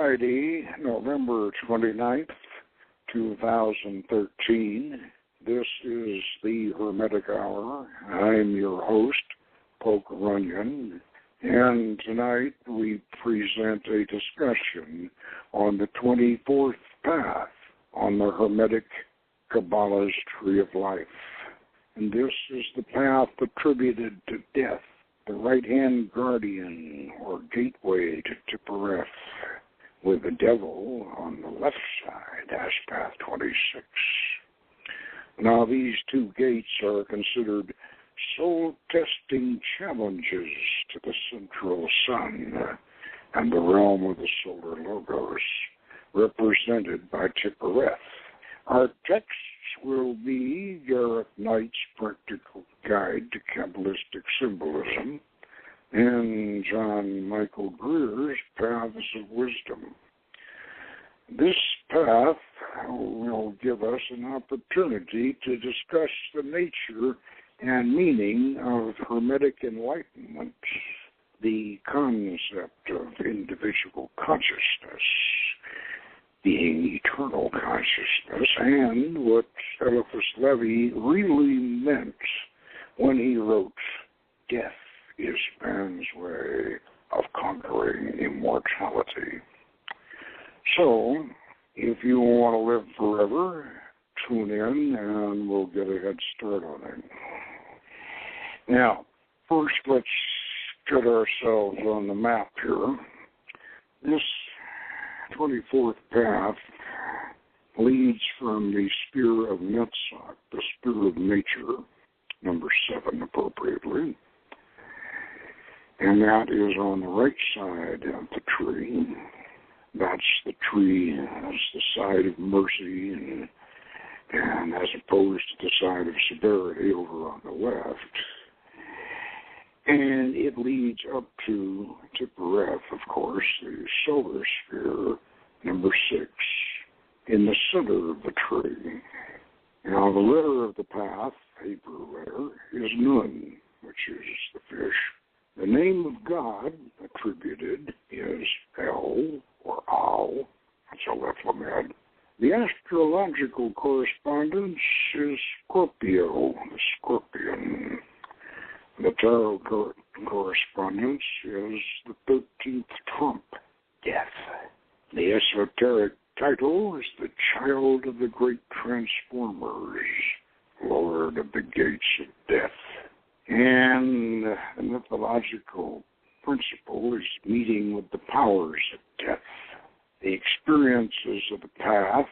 Friday, November 29th, 2013. This is the Hermetic Hour. I'm your host, Poke Runyon, and tonight we present a discussion on the 24th path on the Hermetic Kabbalah's Tree of Life. And this is the path attributed to death, the right-hand guardian or gateway to Tippereth, with the devil on the left side as path 26. Now, these two gates are considered soul-testing challenges to the central sun and the realm of the solar logos, represented by Tippereth. Our texts will be Garrett Knight's Practical Guide to Kabbalistic Symbolism and John Michael Greer's Paths of Wisdom. This path will give us an opportunity to discuss the nature and meaning of Hermetic enlightenment, the concept of individual consciousness, being eternal consciousness, and what Eliphas Levi really meant when he wrote, "Death is man's way of conquering immortality." So, if you want to live forever, tune in and we'll get a head start on it. Now, first let's get ourselves on the map here. This 24th path leads from the sphere of Netzach, the sphere of nature, number 7 appropriately, and that is on the right side of the tree. That's the tree, that's the side of mercy, and as opposed to the side of severity over on the left. And it leads up to Tippereth, of course, the solar sphere, number 6, in the center of the tree. Now, the letter of the path, Hebrew letter, is Nun, which is the fish. The name of God attributed is El, or Al, that's Aleph Lamed. The astrological correspondence is Scorpio, the scorpion. The tarot correspondence is the 13th trump, Death. The esoteric title is the Child of the Great Transformers, Lord of the Gates of Death. And the mythological principle is meeting with the powers of death. The experiences of the path,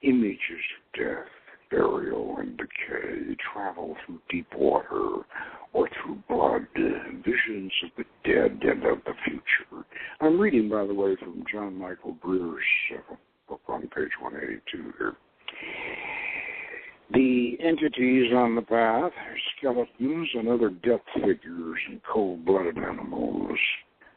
images of death, burial and decay, travel through deep water or through blood, visions of the dead and of the future. I'm reading, by the way, from John Michael Greer's book on page 182 here. The entities on the path are skeletons and other death figures and cold-blooded animals.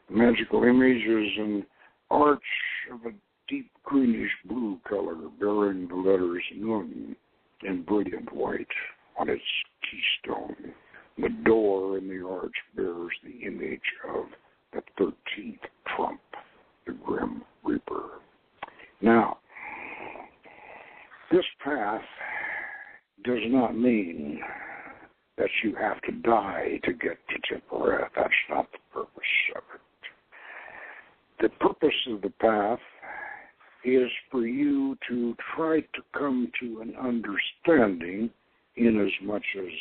The magical image is an arch of a deep greenish-blue color bearing the letters Nun in brilliant white on its keystone. The door in the arch bears the image of the 13th trump, the Grim Reaper. Now, this path does not mean that you have to die to get to Tippereth. That's not the purpose of it. The purpose of the path is for you to try to come to an understanding, in as much as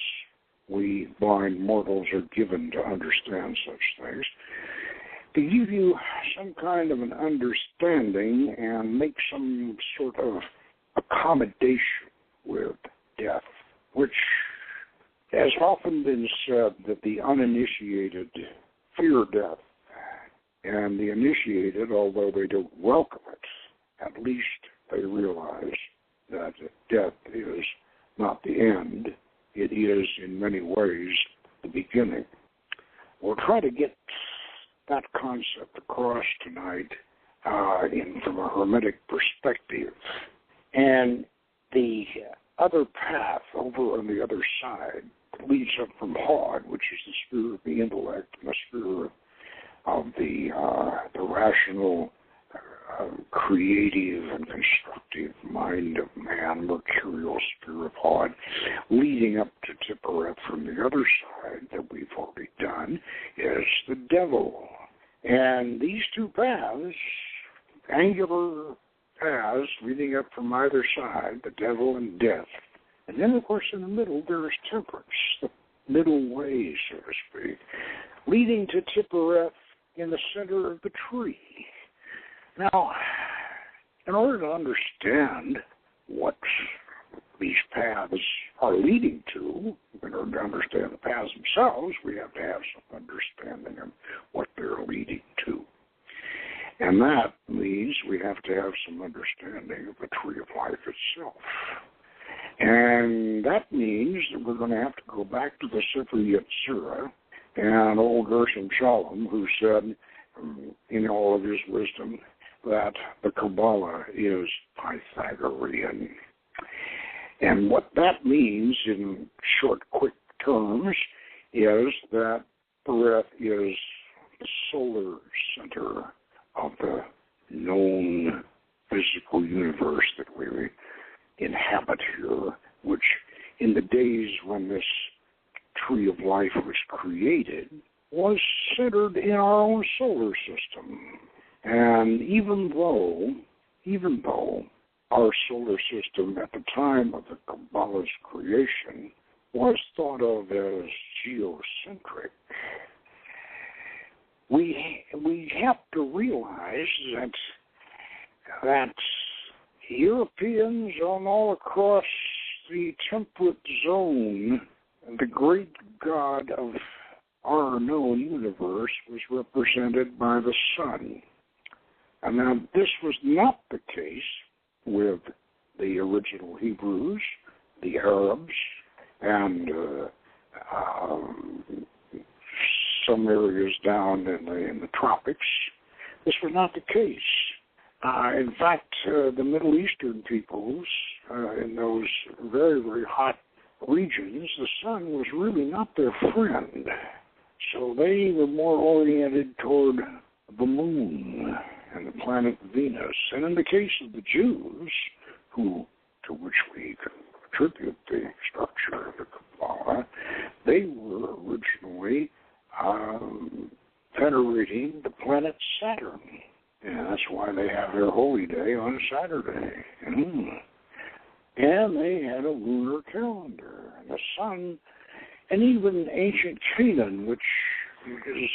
we blind mortals are given to understand such things, to give you some kind of an understanding and make some sort of accommodation with death, which has often been said that the uninitiated fear death, and the initiated, although they don't welcome it, at least they realize that death is not the end. It is, in many ways, the beginning. We'll try to get that concept across tonight from a Hermetic perspective. And the other path over on the other side leads up from Hod, which is the sphere of the intellect, and the sphere of the rational creative and constructive mind of man, mercurial spirit pod, leading up to Tippereth from the other side that we've already done, is the devil. And these two paths, angular paths leading up from either side, the devil and death. And then, of course, in the middle, there is temperance, the middle way, so to speak, leading to Tippereth in the center of the tree. Now, in order to understand what these paths are leading to, in order to understand the paths themselves, we have to have some understanding of what they're leading to. And that means we have to have some understanding of the tree of life itself. And that means that we're going to have to go back to the Sefer Yetzirah and old Gershom Shalom, who said, in all of his wisdom, that the Kabbalah is Pythagorean. And what that means in short, quick terms is that Pereth is the solar center of the known physical universe that we inhabit here, which in the days when this tree of life was created was centered in our own solar system. And even though our solar system at the time of the Kabbalah's creation was thought of as geocentric, we have to realize that Europeans on all across the temperate zone, the great God of our known universe was represented by the sun. And now this was not the case with the original Hebrews, the Arabs, and some areas down in the tropics. This was not the case. In fact, the Middle Eastern peoples in those very, very hot regions, the sun was really not their friend. So they were more oriented toward the moon and the planet Venus. And in the case of the Jews, to which we attribute the structure of the Kabbalah, they were originally venerating the planet Saturn. And that's why they have their holy day on Saturday. And they had a lunar calendar. And the sun, and even ancient Canaan, which is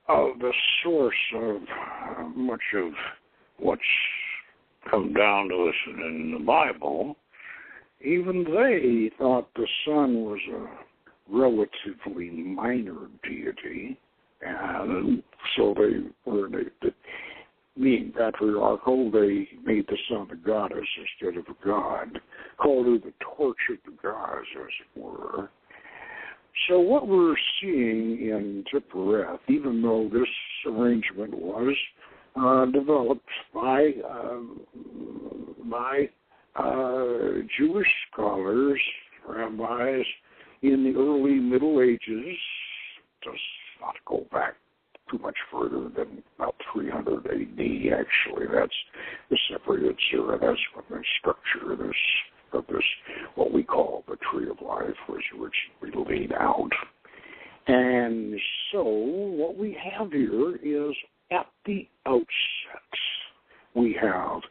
the source of much of what's come down to us in the Bible, even they thought the sun was a relatively minor deity. And so being patriarchal, they made the sun a goddess instead of a god, called her the torch of the gods, as it were. So what we're seeing in Tippereth, even though this arrangement was developed by Jewish scholars, rabbis, in the early Middle Ages, does not go back too much further than about 300 A.D. Actually, that's the Sefer Yetzirah. That's when the structure of this, what we call the Tree of Life, was originally laid out. And so what we have here is, at the outset, we have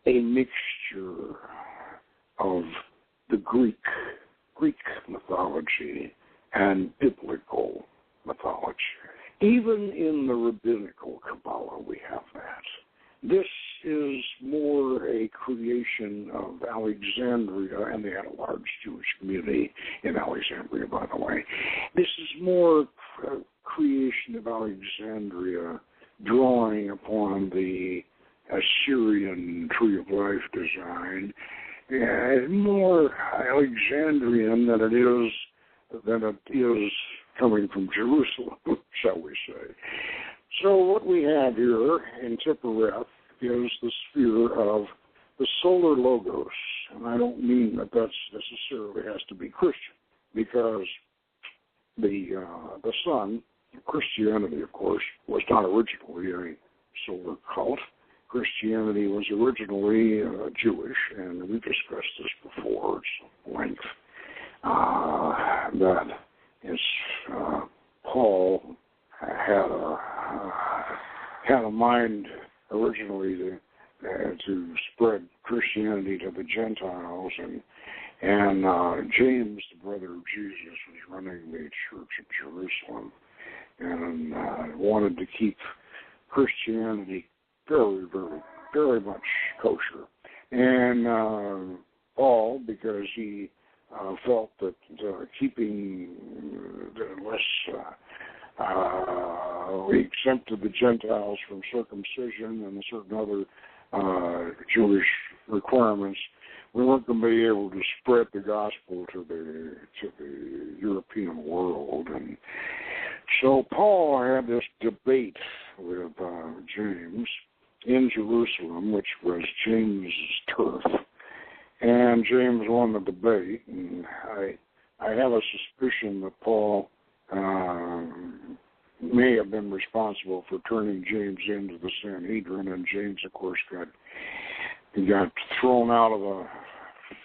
a mixture of the Greek mythology and biblical mythology. Even in the rabbinical Kabbalah, we have that. This is more a creation of Alexandria, and they had a large Jewish community in Alexandria, by the way. This is more a creation of Alexandria drawing upon the Assyrian Tree of Life design, and more Alexandrian than it is coming from Jerusalem, shall we say. So what we have here in Tippereth is the sphere of the solar logos. And I don't mean that necessarily has to be Christian, because the sun, Christianity, of course, was not originally a solar cult. Christianity was originally Jewish, and we discussed this before at length. That is, Paul had a mind originally to spread Christianity to the Gentiles, and James, the brother of Jesus, was running the church of Jerusalem, and wanted to keep Christianity very, very, very much kosher. And Paul, because he felt that keeping less, we exempted the Gentiles from circumcision and certain other Jewish requirements, we weren't going to be able to spread the gospel to the European world. And so Paul had this debate with James in Jerusalem, which was James' turf. And James won the debate, and I have a suspicion that Paul may have been responsible for turning James into the Sanhedrin, and James, of course, got thrown out of a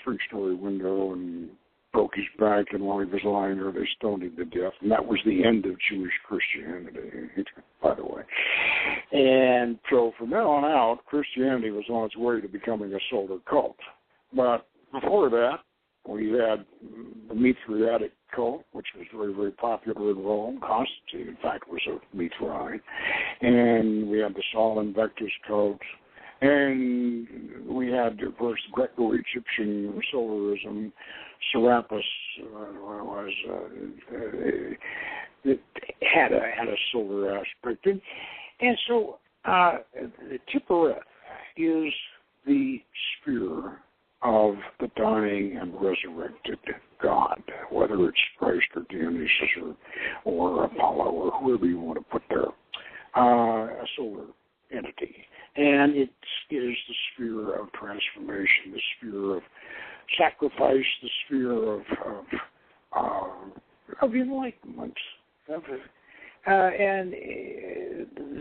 three-story window and broke his back, and while he was lying there, they stoned him to death. And that was the end of Jewish Christianity, by the way. And so from then on out, Christianity was on its way to becoming a solar cult. But before that, we had the Mithriatic cult, which was very, very popular in Rome. Constantine, in fact, was a Mithrite. And we had the Sol Invictus cult. And we had, of course, Greco-Egyptian solarism. Serapis it had a solar aspect. And so Tiphereth is the sphere of the dying and resurrected God, whether it's Christ or Dionysus or Apollo or whoever you want to put there, a solar entity. And it is the sphere of transformation, the sphere of sacrifice, the sphere of enlightenment. And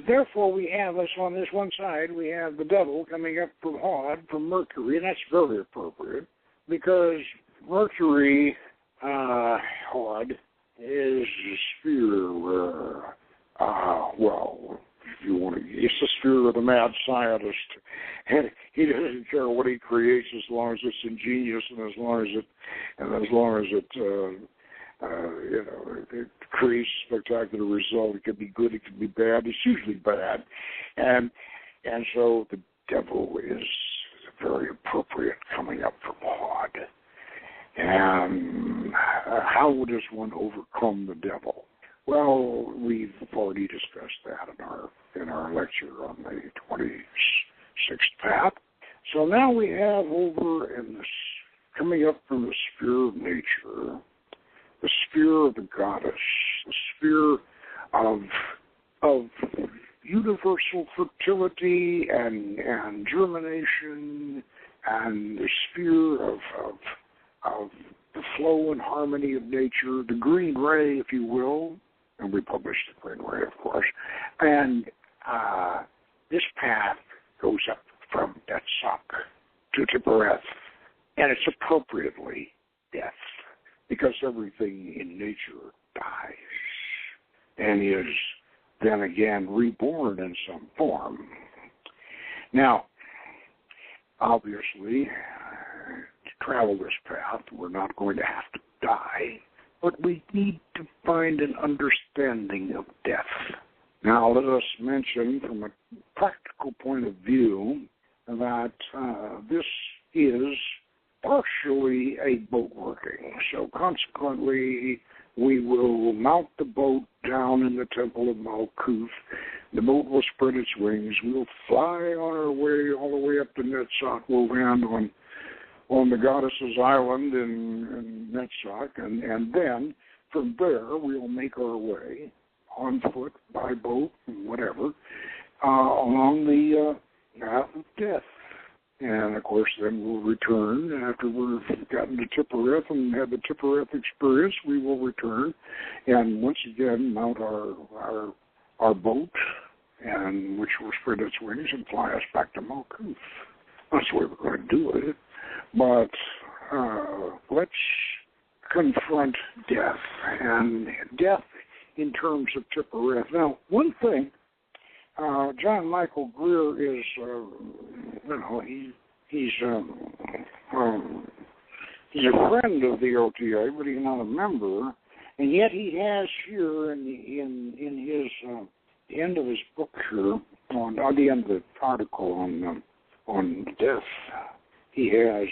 therefore we have us on this one side, we have the devil coming up from Hod, from Mercury, and that's very appropriate because Mercury, Hod, is a sphere where, if you want to, it's the sphere of the mad scientist. And he doesn't care what he creates as long as it's ingenious and as long as it it creates a spectacular result. It could be good, it could be bad. It's usually bad. And so the devil is very appropriate coming up from Hod. And how does one overcome the devil? Well, we've already discussed that in our lecture on the 26th path. So now we have over in this, coming up from the sphere of nature, the sphere of the goddess, the sphere of universal fertility and germination, and the sphere of the flow and harmony of nature, the green ray, if you will, and we published the green ray, of course, and this path goes up from Deathsock to Tiphereth, and it's appropriately death, because everything in nature dies and is then again reborn in some form. Now, obviously, to travel this path, we're not going to have to die, but we need to find an understanding of death. Now, let us mention from a practical point of view that this is partially a boat working. So consequently, we will mount the boat down in the temple of Malkuth. The boat will spread its wings. We'll fly on our way all the way up to Netzach. We'll land on the Goddess's Island in Netzach, and then from there we'll make our way on foot, by boat, whatever, along the path of death. And, of course, then we'll return. After we've gotten to Tiphereth and had the Tiphereth experience, we will return and once again mount our boat and which will spread its wings and fly us back to Malkuth. That's the way we're going to do it. But let's confront death, and death in terms of Tippereth. Now, one thing, John Michael Greer is, he's a friend of the OTA, but he's not a member, and yet he has here in his the end of his book here, on the end of the article on death, he has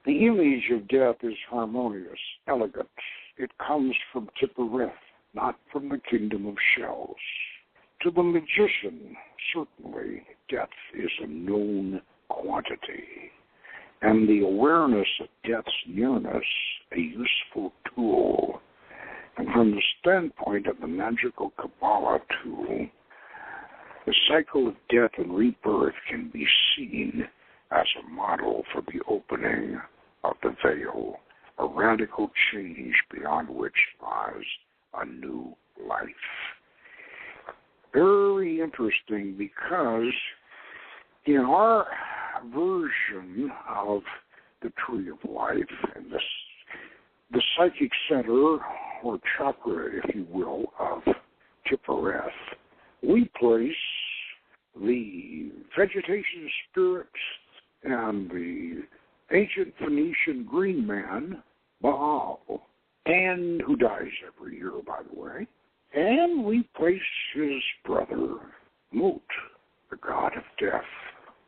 the image of death is harmonious, elegant. It comes from Tippereth, not from the kingdom of shells. To the magician, certainly, death is a known quantity, and the awareness of death's nearness, a useful tool. And from the standpoint of the magical Kabbalah tool, the cycle of death and rebirth can be seen as a model for the opening of the veil, a radical change beyond which lies a new life. Very interesting, because in our version of the Tree of Life, and the psychic center, or chakra, if you will, of Tippereth, we place the vegetation spirit and the ancient Phoenician green man, Baal, and who dies every year, by the way, and we place his brother, Mot, the god of death,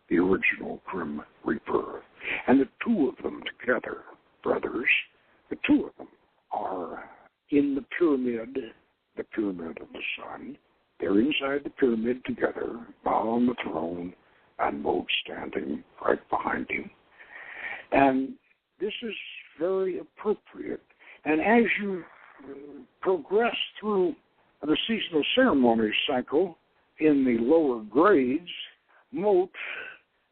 the original Grim Reaper. And the two of them together, brothers, the two of them are in the pyramid of the sun. They're inside the pyramid together, Baal on the throne, and Mot standing right behind him. And this is very appropriate. And as you progress through the seasonal ceremonies cycle in the lower grades, Mot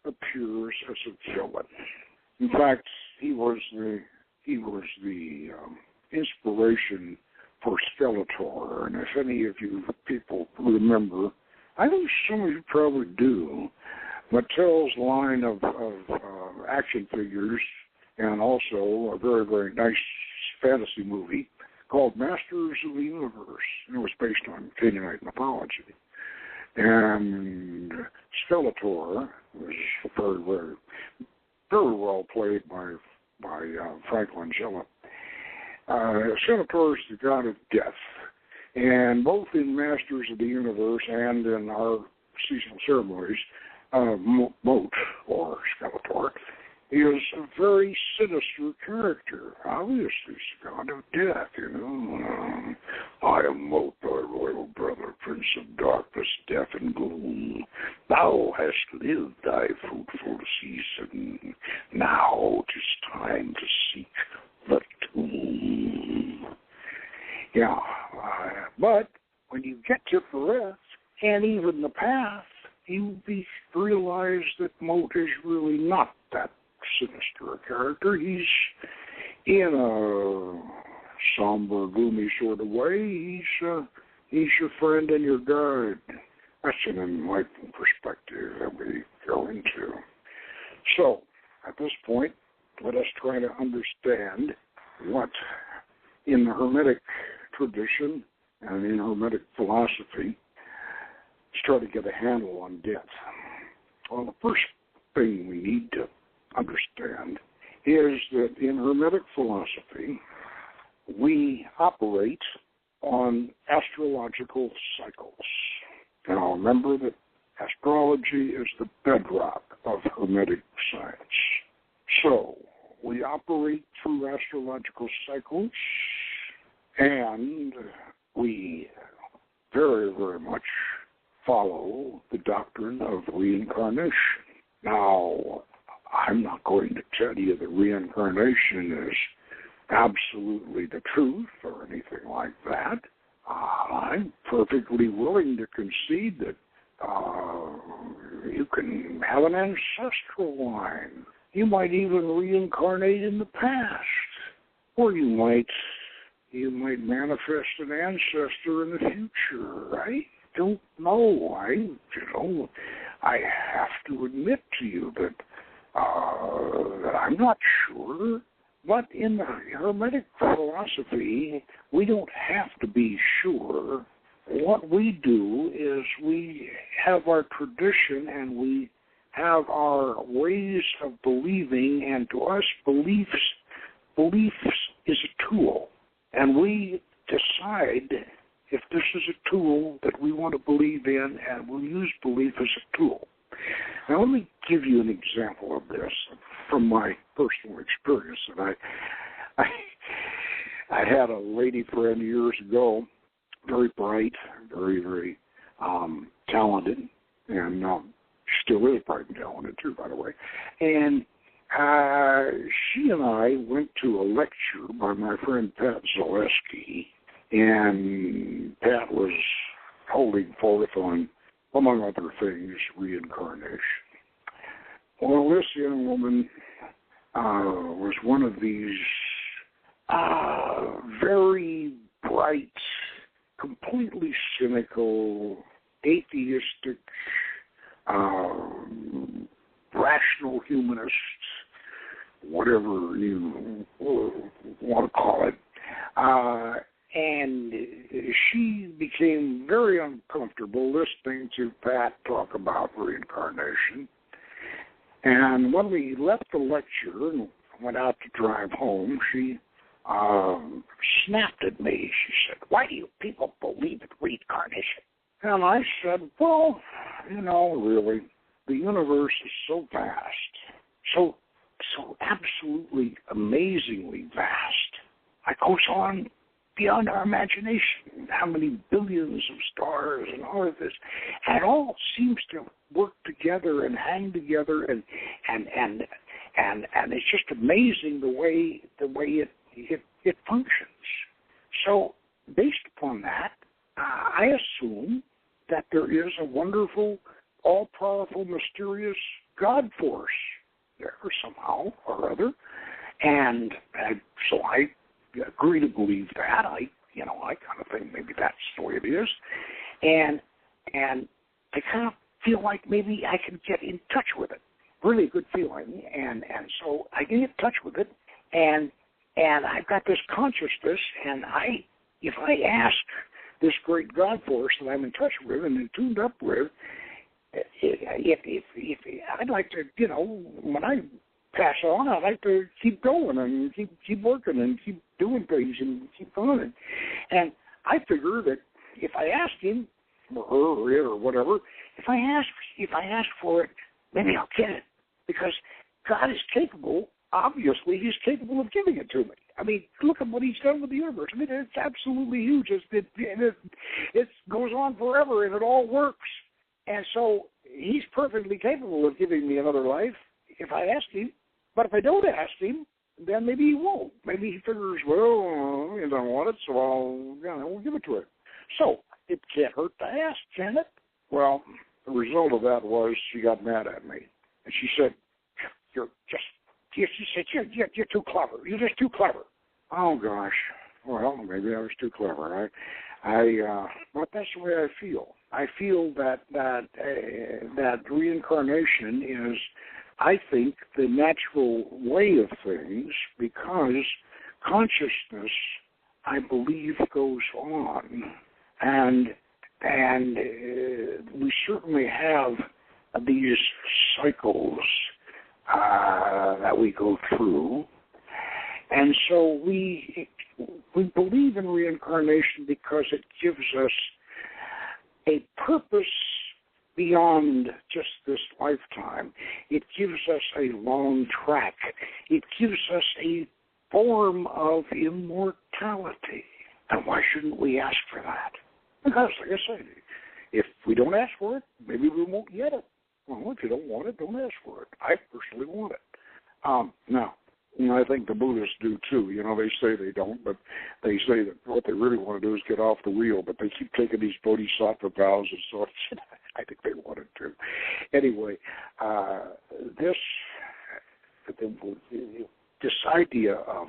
appears as a villain. In fact, he was the inspiration for Skeletor. And if any of you people remember, I think some of you probably do, Mattel's line of action figures, and also a very, very nice fantasy movie called Masters of the Universe. And it was based on Canaanite mythology. And Skeletor was very, very, very well played by Frank Langella. Skeletor is the god of death. And both in Masters of the Universe and in our seasonal ceremonies, Mot, or Skeletor, is a very sinister character. Obviously, he's the god of death, I am Mot, thy royal brother, prince of darkness, death, and gloom. Thou hast lived thy fruitful season. Now 'tis time to seek the tomb. Yeah, but when you get to Pereth, and even the path, you realize that Mot is really not that sinister a character. He's in a somber, gloomy sort of way. He's your friend and your guide. That's an enlightened perspective that we go into. So, at this point, let us try to understand what, in the Hermetic tradition and in Hermetic philosophy, let's try to get a handle on death. Well, the first thing we need to understand is that in Hermetic philosophy, we operate on astrological cycles. Now, remember that astrology is the bedrock of Hermetic science. So, we operate through astrological cycles, and we very, very much follow the doctrine of reincarnation. Now, I'm not going to tell you that reincarnation is absolutely the truth or anything like that. I'm perfectly willing to concede that you can have an ancestral line. You might even reincarnate in the past. Or you might you might manifest an ancestor in the future. I don't know. I have to admit to you that I'm not sure. But in the Hermetic philosophy, we don't have to be sure. What we do is we have our tradition and we have our ways of believing, and to us, beliefs is a tool. And we decide if this is a tool that we want to believe in, and we'll use belief as a tool. Now, let me give you an example of this from my personal experience. And I had a lady friend years ago, very bright, very, very talented, and still is bright and talented too, by the way. And she and I went to a lecture by my friend Pat Zaleski, and Pat was holding forth on, among other things, reincarnation. Well, this young woman was one of these very bright, completely cynical, atheistic, rational humanists, whatever you want to call it. And she became very uncomfortable listening to Pat talk about reincarnation. And when we left the lecture and went out to drive home, she snapped at me. She said, "Why do you people believe in reincarnation?" And I said, "Well, really, the universe is so vast, so absolutely amazingly vast. It goes on beyond our imagination. How many billions of stars and all of this, and it all seems to work together and hang together, and it's just amazing the way it functions. So, based upon that, I assume that there is a wonderful, all-powerful, mysterious God force there somehow or other, and so I agree to believe that. I kind of think maybe that's the way it is, and I kind of feel like maybe I can get in touch with it. Really good feeling, and so I get in touch with it, and I've got this consciousness, and if I ask this great God force that I'm in touch with and tuned up with, if I'd like to, when I pass on, I'd like to keep going and keep working and keep doing things and keep going. And I figure that if I ask him or her or it or whatever, if I ask for it, maybe I'll get it, because God is capable. Obviously, he's capable of giving it to me. I mean, look at what he's done with the universe. I mean, it's absolutely huge. It goes on forever, and it all works. And so he's perfectly capable of giving me another life if I ask him. But if I don't ask him, then maybe he won't. Maybe he figures, well, you don't want it, so I'll give it to him. So it can't hurt to ask, can it? Well, the result of that was she got mad at me. And she said, you're too clever. You're just too clever. Oh, gosh. Well, maybe I was too clever. But that's the way I feel. I feel that reincarnation is, I think, the natural way of things, because consciousness, I believe, goes on, and we certainly have these cycles that we go through, and so we believe in reincarnation because it gives us a purpose beyond just this lifetime. It gives us a long track. It gives us a form of immortality. And why shouldn't we ask for that? Because, like I said, if we don't ask for it, maybe we won't get it. Well, if you don't want it, don't ask for it. I personally want it. Now, I think the Buddhists do too. They say they don't, but they say that what they really want to do is get off the wheel, but they keep taking these bodhisattva vows and so on. I think they want it too. Anyway, this idea of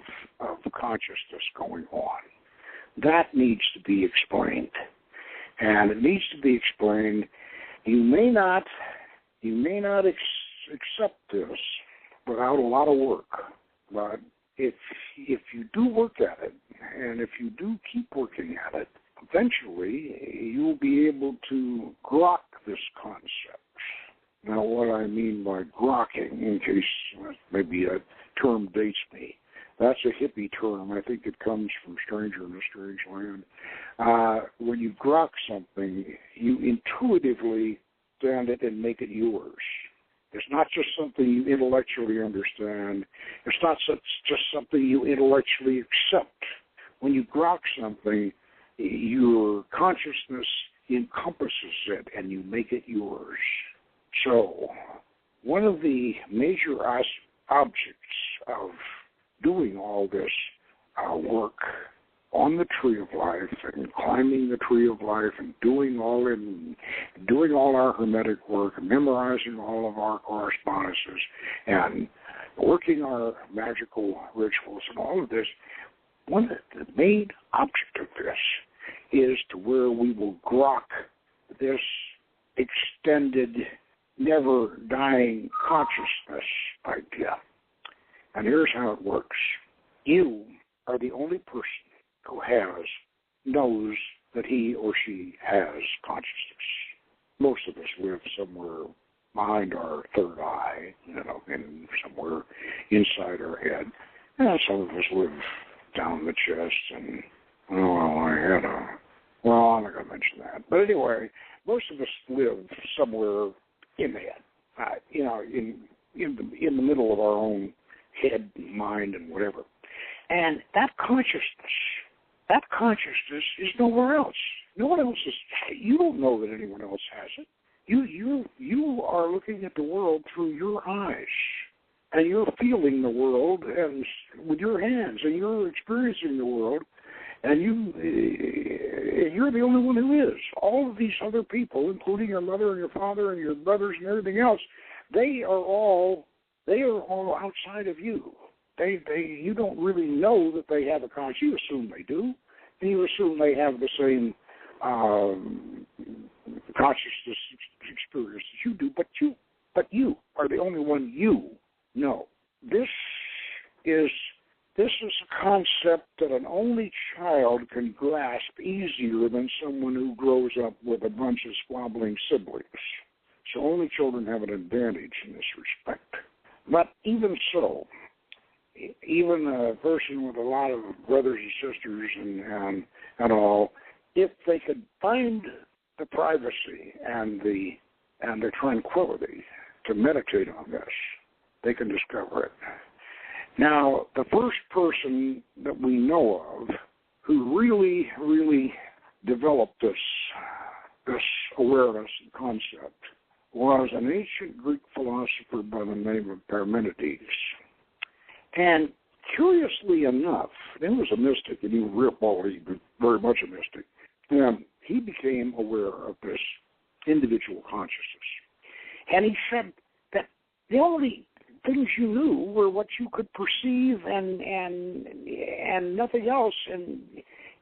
consciousness going on, that needs to be explained. And it needs to be explained. You may not accept this without a lot of work, but if you do work at it, and if you do keep working at it, eventually you'll be able to grok this concept. Now, what I mean by grokking, in case maybe that term dates me, that's a hippie term. I think it comes from Stranger in a Strange Land. When you grok something, you intuitively understand it and make it yours. It's not just something you intellectually understand. It's not just something you intellectually accept. When you grok something, your consciousness encompasses it and you make it yours. So, one of the major objects of doing all this work on the Tree of Life and climbing the Tree of Life and doing all our Hermetic work, and memorizing all of our correspondences and working our magical rituals and all of this, one of the main object of this is to where we will grok this extended, never-dying consciousness idea. And here's how it works. You are the only person who knows that he or she has consciousness. Most of us live somewhere behind our third eye, and somewhere inside our head. And some of us live down the chest, and, I'm not going to mention that. But anyway, most of us live somewhere in the head, in the middle of our own head, mind, and whatever. And that consciousness is nowhere else. No one else is. You don't know that anyone else has it. You are looking at the world through your eyes, and you're feeling the world and with your hands, and you're experiencing the world, and you're the only one who is. All of these other people, including your mother and your father and your brothers and everything else, they are all outside of you. You don't really know that they have a conscience. You assume they do, and you assume they have the same consciousness experience as you do. But you are the only one you know. This is a concept that an only child can grasp easier than someone who grows up with a bunch of squabbling siblings. So only children have an advantage in this respect. But even so, even a person with a lot of brothers and sisters and all, if they could find the privacy and the tranquility to meditate on this, they can discover it. Now, the first person that we know of who really, really developed this awareness and concept was an ancient Greek philosopher by the name of Parmenides. And curiously enough, he was a mystic, and he was very much a mystic. He became aware of this individual consciousness. And he said that the only things you knew were what you could perceive and nothing else, and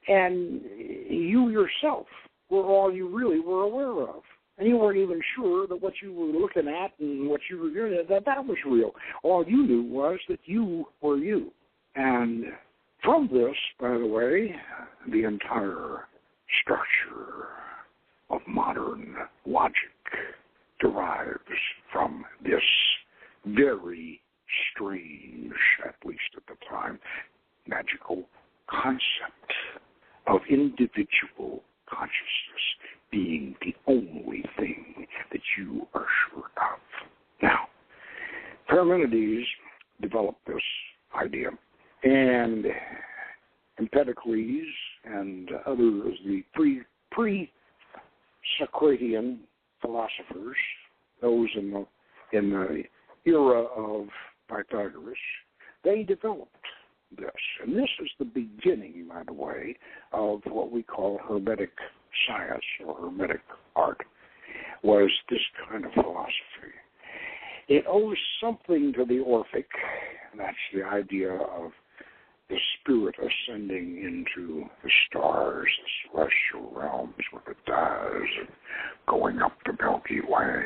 you yourself were all you really were aware of. And you weren't even sure that what you were looking at and what you were doing, that was real. All you knew was that you were you. And from this, by the way, the entire structure of modern logic derives from this very strange, at least at the time, magical concept of individual consciousness being the only thing that you are sure of. Now, Parmenides developed this idea, and Empedocles and others, the pre-Socratian philosophers, those in the era of Pythagoras, they developed this. And this is the beginning, by the way, of what we call Hermetic science or Hermetic art, was this kind of philosophy. It owes something to the Orphic, and that's the idea of the spirit ascending into the stars, the celestial realms where it does, and going up the Milky Way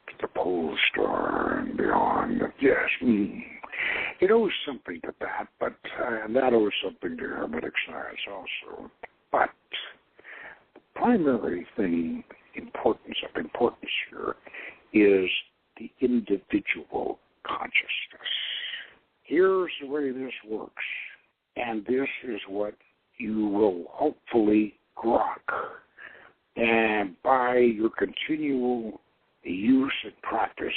to the pole star and beyond. Yes, it owes something to that, but and that owes something to Hermetic science also. But the primary thing, importance here, is the individual consciousness. Here's the way this works, and this is what you will hopefully grok. And by your continual use and practice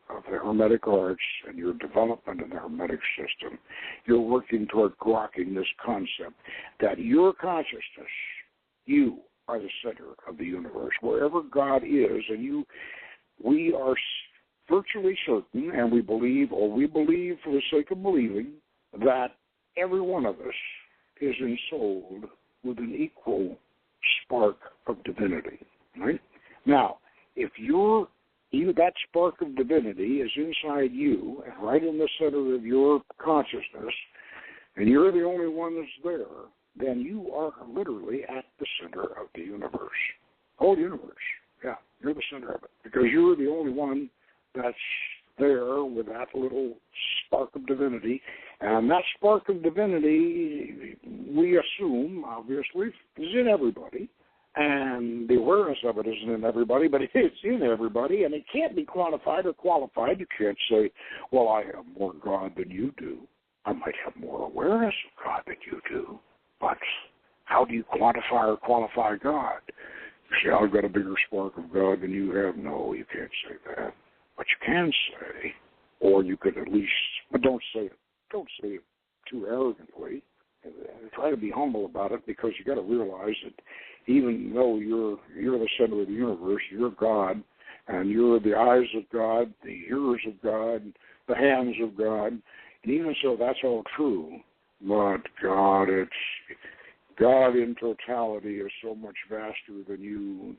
of the Hermetic arts and your development in the Hermetic system, you're working toward grokking this concept that your consciousness, you are the center of the universe. Wherever God is, and we are virtually certain, and we believe for the sake of believing, that every one of us is ensouled with an equal spark of divinity, right? Now, if that spark of divinity is inside you, and right in the center of your consciousness, and you're the only one that's there, then you are literally at the center of the universe. Whole universe. Yeah, you're the center of it. Because you're the only one that's there with that little spark of divinity. And that spark of divinity, we assume, obviously, is in everybody. And the awareness of it isn't in everybody, but it's in everybody, and it can't be quantified or qualified. You can't say, well, I have more God than you do. I might have more awareness of God than you do. But how do you quantify or qualify God? You say, I've got a bigger spark of God than you have. No, you can't say that. But you can say, or you could at least, but don't say it too arrogantly. And try to be humble about it, because you got to realize that even though you're the center of the universe, you're God, and you're the eyes of God, the ears of God, the hands of God, and even so, that's all true. But God in totality is so much vaster than you,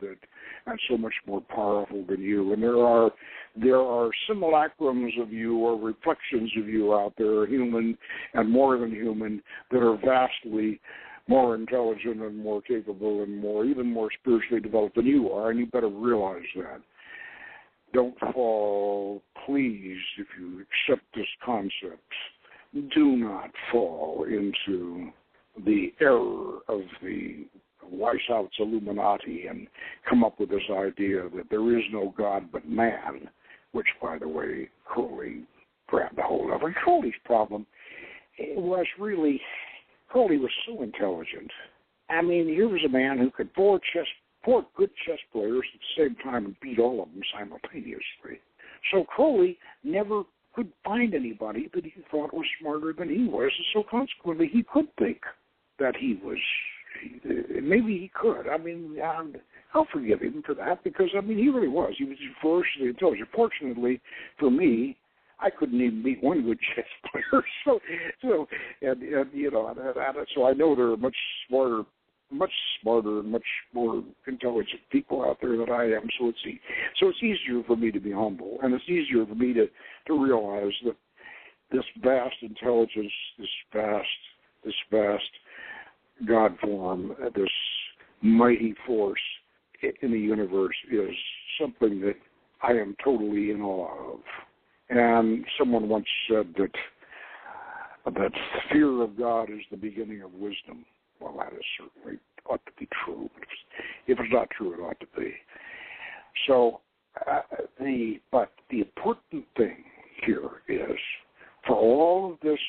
and so much more powerful than you. And there are simulacrums of you, or reflections of you out there, human and more than human, that are vastly more intelligent and more capable and even more spiritually developed than you are, and you better realize that. Don't fall, please, if you accept this concept, do not fall into the error of the Weishaupt's Illuminati and come up with this idea that there is no God but man, which, by the way, Crowley grabbed a hold of. And Crowley's problem was Crowley was so intelligent. I mean, here was a man who could four good chess players at the same time and beat all of them simultaneously. So Crowley never could find anybody that he thought was smarter than he was, and so consequently he could think that maybe he could. I mean, I'll forgive him for that, because, I mean, he really was. He was ferociously intelligent. Fortunately for me, I couldn't even beat one good chess player. So I know there are much smarter and much more intelligent people out there than I am. So it's easier for me to be humble, and it's easier for me to realize that this vast intelligence, this vast God form, this mighty force in the universe is something that I am totally in awe of. And someone once said that fear of God is the beginning of wisdom. Well, that is certainly ought to be true. But if it's not true, it ought to be. So, but the important thing here is, for all of this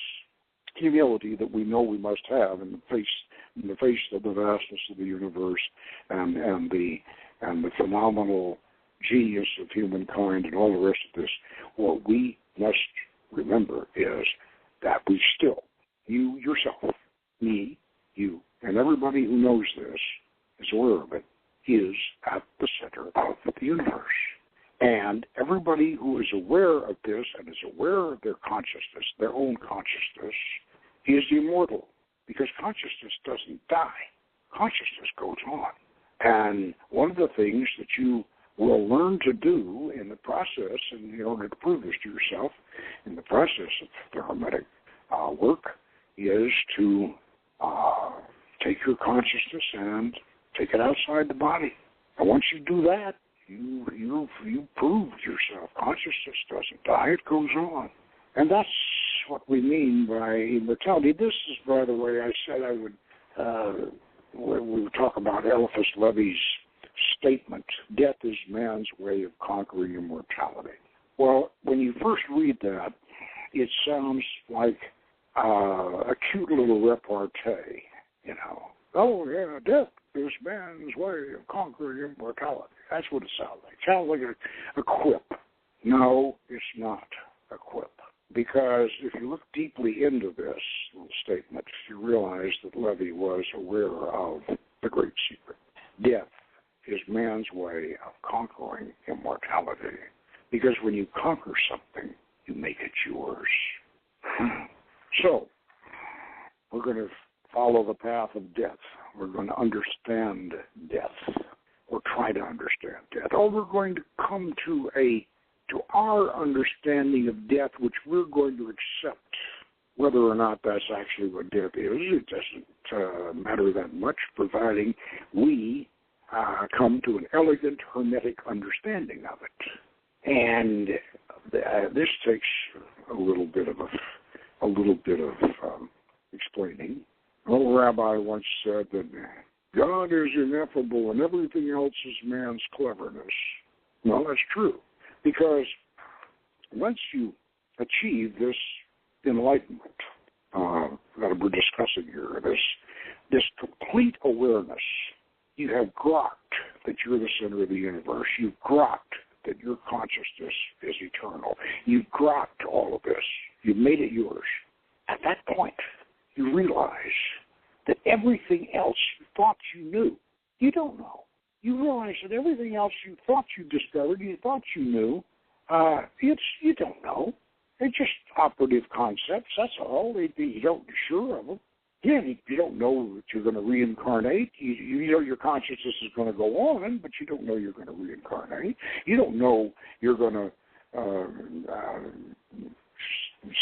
humility that we know we must have in the face of the vastness of the universe and the phenomenal genius of humankind and all the rest of this, what we must remember is that we still, you yourself, me, you, and everybody who knows this, is aware of it, is at the center of the universe. And everybody who is aware of this and is aware of their consciousness, their own consciousness, is immortal, because consciousness doesn't die. Consciousness goes on. And one of the things that you will learn to do in the process, and in order to prove this to yourself, in the process of the Hermetic work, is to take your consciousness and take it outside the body. And once you do that, you proved yourself. Consciousness doesn't die; it goes on. And that's what we mean by immortality. This is, by the way, I said I would, when we would talk about Eliphas Levi's statement, death is man's way of conquering immortality. Well, when you first read that, it sounds like a cute little repartee, you know. Oh, yeah, death is man's way of conquering immortality. That's what it sounds like. It sounds like a quip. No, it's not a quip. Because if you look deeply into this little statement, you realize that Levy was aware of the great secret. Death is man's way of conquering immortality. Because when you conquer something, you make it yours. So, we're going to follow the path of death. We're going to understand death, or try to understand death. Or we're going to come to our understanding of death, which we're going to accept. Whether or not that's actually what death is, it doesn't matter that much, providing we come to an elegant, hermetic understanding of it. And this takes a little bit of explaining. An old rabbi once said that God is ineffable and everything else is man's cleverness. Well, that's true, because once you achieve this enlightenment that we're discussing here, this complete awareness, you have grokked that you're the center of the universe. You've grokked that your consciousness is eternal. You've grokked all of this. You've made it yours. At that point, you realize that everything else you thought you knew, you don't know. You realize that everything else you thought you discovered, you thought you knew, you don't know. They're just operative concepts, that's all. You don't be sure of them. Yeah, you don't know that you're going to reincarnate. You know your consciousness is going to go on, but you don't know you're going to reincarnate. You don't know you're going to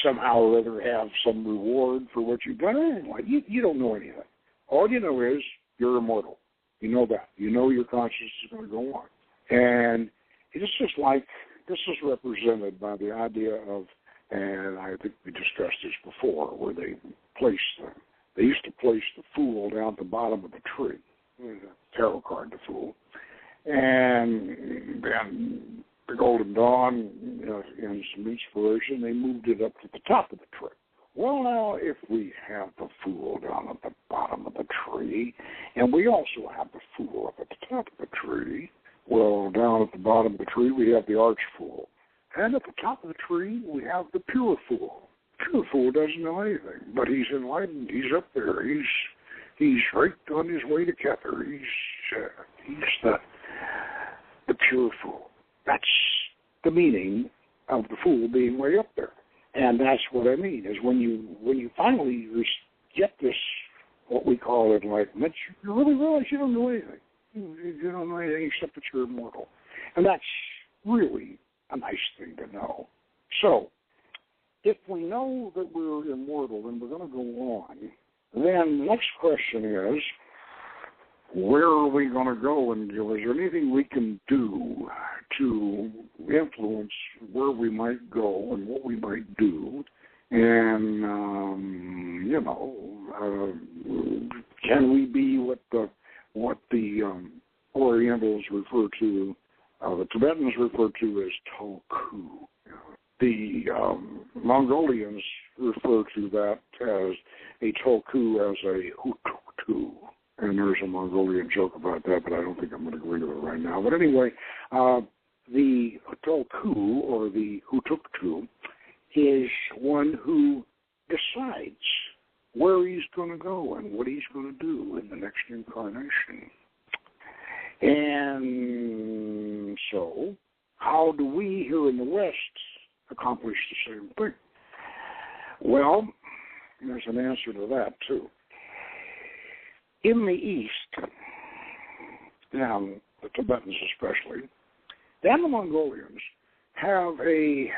somehow or other have some reward for what you've done. You don't know anything. All you know is you're immortal. You know that. You know your consciousness is going to go on. And it's just like, this is represented by the idea of, and I think we discussed this before, where they used to place the fool down at the bottom of the tree, tarot card, the fool, and then the Golden Dawn, in some inspiration, they moved it up to the top of the tree. Well, now, if we have the fool down at the bottom of the tree, and we also have the fool up at the top of the tree, well, down at the bottom of the tree, we have the arch fool. And at the top of the tree, we have the pure fool. Pure fool doesn't know anything, but he's enlightened. He's up there. He's right on his way to Kether. He's the pure fool. That's the meaning of the fool being way up there. And that's what I mean, is when you finally get this, what we call enlightenment, you really realize you don't know anything. You don't know anything except that you're immortal. And that's really a nice thing to know. So, if we know that we're immortal and we're going to go on, then the next question is, where are we going to go? And is there anything we can do to influence where we might go and what we might do? And, can we be what the Orientals refer to, the Tibetans refer to as Tulku. The Mongolians refer to that as a Tulku as a Hutuktu. And there's a Mongolian joke about that, but I don't think I'm going to go into it right now. But anyway, the Tulku, or the Hutuktu, is one who decides where he's going to go and what he's going to do in the next incarnation. And so, how do we here in the West accomplish the same thing? Well, there's an answer to that, too. In the East, and the Tibetans especially, and the Mongolians have a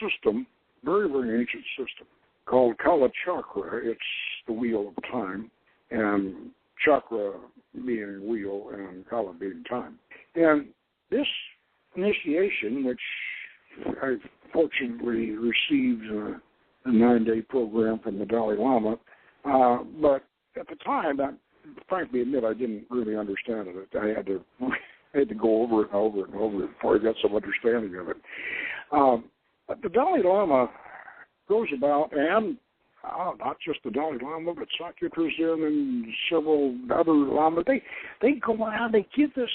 system, very, very ancient system, called Kala Chakra. It's the wheel of time, and chakra being wheel and Kala being time. And this initiation, which I fortunately received a 9-day program from the Dalai Lama, but at the time, I frankly admit I didn't really understand it. I had to go over it and over it and over it before I got some understanding of it. But the Dalai Lama goes about, and not just the Dalai Lama, but Sakya Zen and several other lamas, they go around, they give this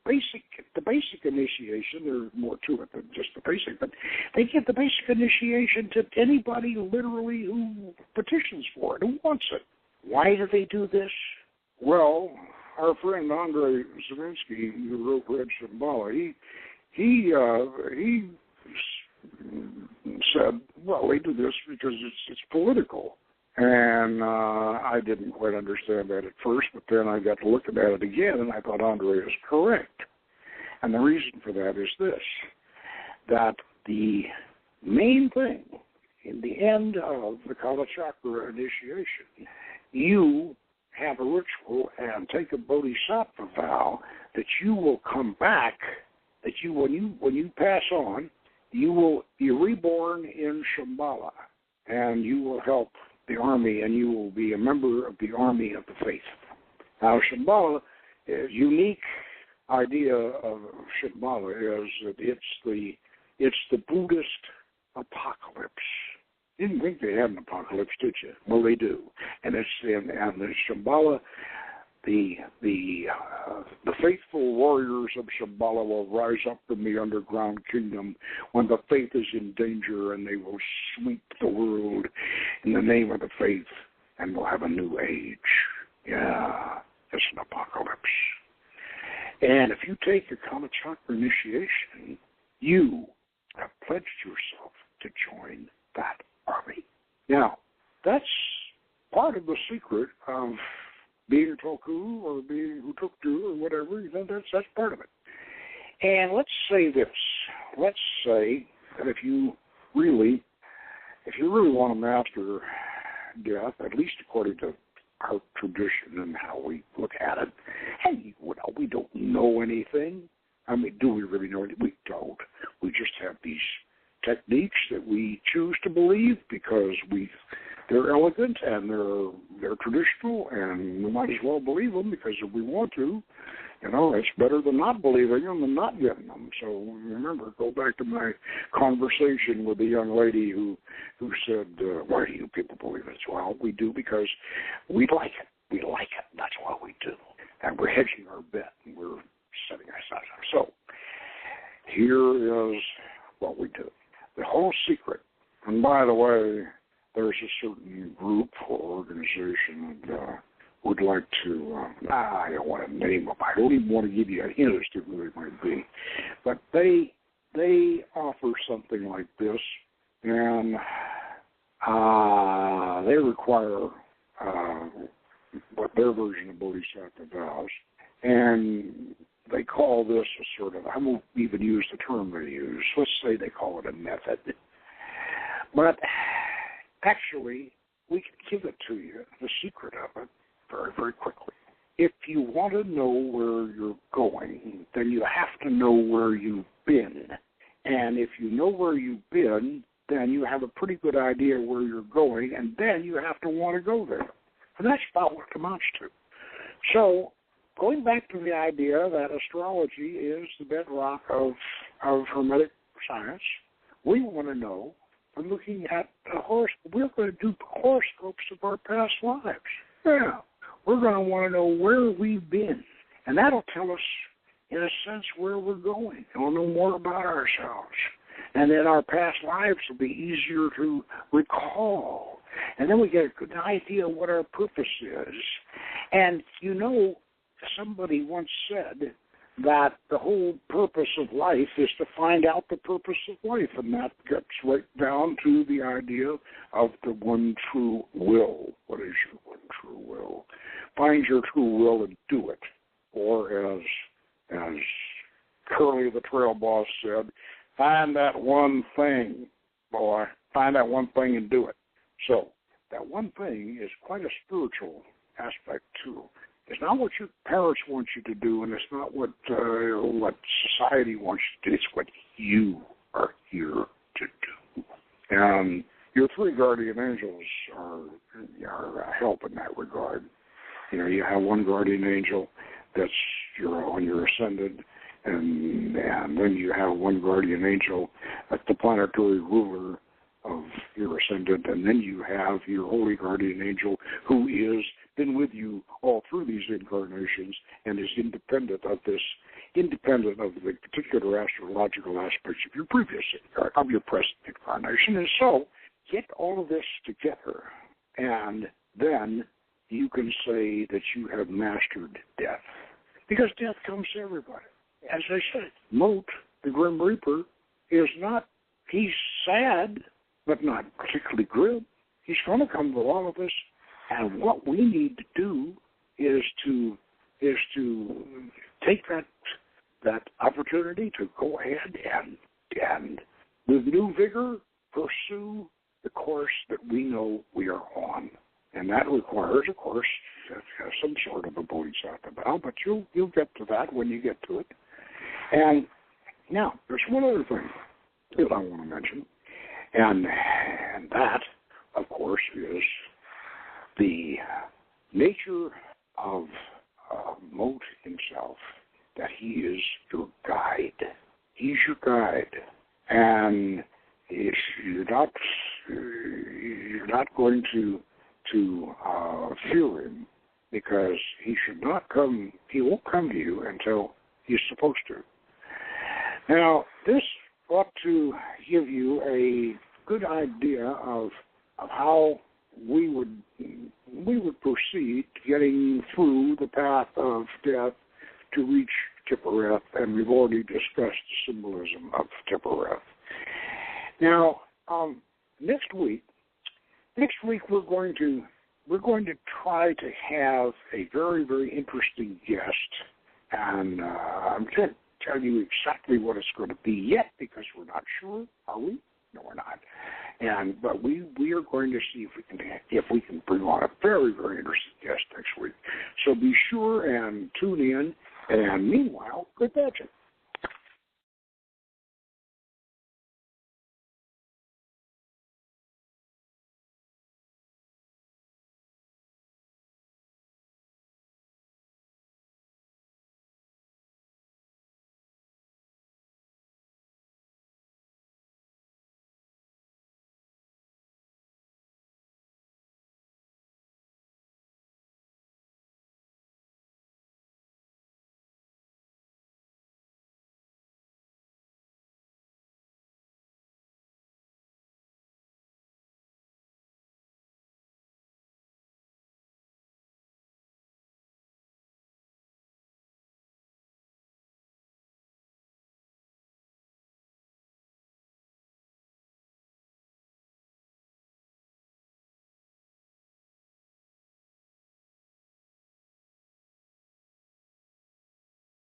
the basic initiation. There's more to it than just the basic, but they give the basic initiation to anybody literally who petitions for it, who wants it. Why do they do this? Well, our friend Andrei Zavinsky, who wrote Red Shambhala, he said, well, they do this because it's political. And I didn't quite understand that at first, but then I got to looking at it again, and I thought Andrei is correct. And the reason for that is this, that the main thing in the end of the Kala Chakra initiation, you have a ritual and take a bodhisattva vow that you will come back, that you when you pass on, you will be reborn in Shambhala, and you will help the army, and you will be a member of the army of the faith. Now, Shambhala, a unique idea of Shambhala is that it's the Buddhist apocalypse. You didn't think they had an apocalypse, did you? Well, they do, and it's in the Shambhala. The faithful warriors of Shambhala will rise up from the underground kingdom when the faith is in danger, and they will sweep the world in the name of the faith, and we'll have a new age. Yeah, it's an apocalypse. And if you take the Kala Chakra initiation, you have pledged yourself to join that army. Now, that's part of the secret of being a Tulku or being Hutuktu or whatever. That's part of it. And let's say this. Let's say that if you really want to master death, at least according to our tradition and how we look at it, hey, we don't know anything. I mean, do we really know anything? We don't. We just have these techniques that we choose to believe because they're elegant and they're traditional, and we might as well believe them because if we want to, it's better than not believing them and not getting them. So remember, go back to my conversation with the young lady who said, why do you people believe it? Well, we do because we like it. We like it. That's why we do. And we're hedging our bet, and we're setting ourselves up. So here is what we do. The whole secret, and by the way, there's a certain group or organization that would like to, I don't want to name them. I don't even want to give you a hint as to who they might be. But they offer something like this, and they require what their version of Bodhisattva vows, and they call this a sort of, I won't even use the term they use. Let's say they call it a method. But actually, we can give it to you, the secret of it, very, very quickly. If you want to know where you're going, then you have to know where you've been. And if you know where you've been, then you have a pretty good idea where you're going, and then you have to want to go there. And that's about what it amounts to. So, going back to the idea that astrology is the bedrock of Hermetic science, we want to know, from looking at the horoscope, we're going to do horoscopes of our past lives. Yeah. We're going to want to know where we've been. And that'll tell us, in a sense, where we're going. And we'll know more about ourselves. And then our past lives will be easier to recall. And then we get an idea of what our purpose is. And somebody once said that the whole purpose of life is to find out the purpose of life, and that gets right down to the idea of the one true will. What is your one true will? Find your true will and do it. Or as Curly the Trail Boss said, find that one thing, boy. Find that one thing and do it. So that one thing is quite a spiritual aspect too. It's not what your parents want you to do, and it's not what society wants you to do. It's what you are here to do. And your three guardian angels are a help in that regard. You know, you have one guardian angel that's on your ascended, and then you have one guardian angel that's the planetary ruler of your ascendant, and then you have your holy guardian angel who is been with you all through these incarnations and is independent of the particular astrological aspects of your present incarnation. And so get all of this together, and then you can say that you have mastered death. Because death comes to everybody. As I said, Moat, the Grim Reaper, he's sad, but not particularly grim. He's going to come to all of us, and what we need to do is to take that opportunity to go ahead and with new vigor pursue the course that we know we are on. And that requires, of course, some sort of a bodhisattva vow, but you'll get to that when you get to it. And now, there's one other thing that I want to mention, and that, of course, is the nature of Moat himself, that he is your guide. He's your guide. And you're not going to fear him, because he won't come to you until he's supposed to. Now, this ought to give you a good idea of how we would proceed getting through the path of death to reach Tippereth, and we've already discussed the symbolism of Tippereth. Now, next week we're going to try to have a very, very interesting guest, and I can't tell you exactly what it's going to be yet because we're not sure. Are we? No, we're not. But we are going to see if we can bring on a very, very interesting guest next week. So be sure and tune in. And meanwhile, good magic.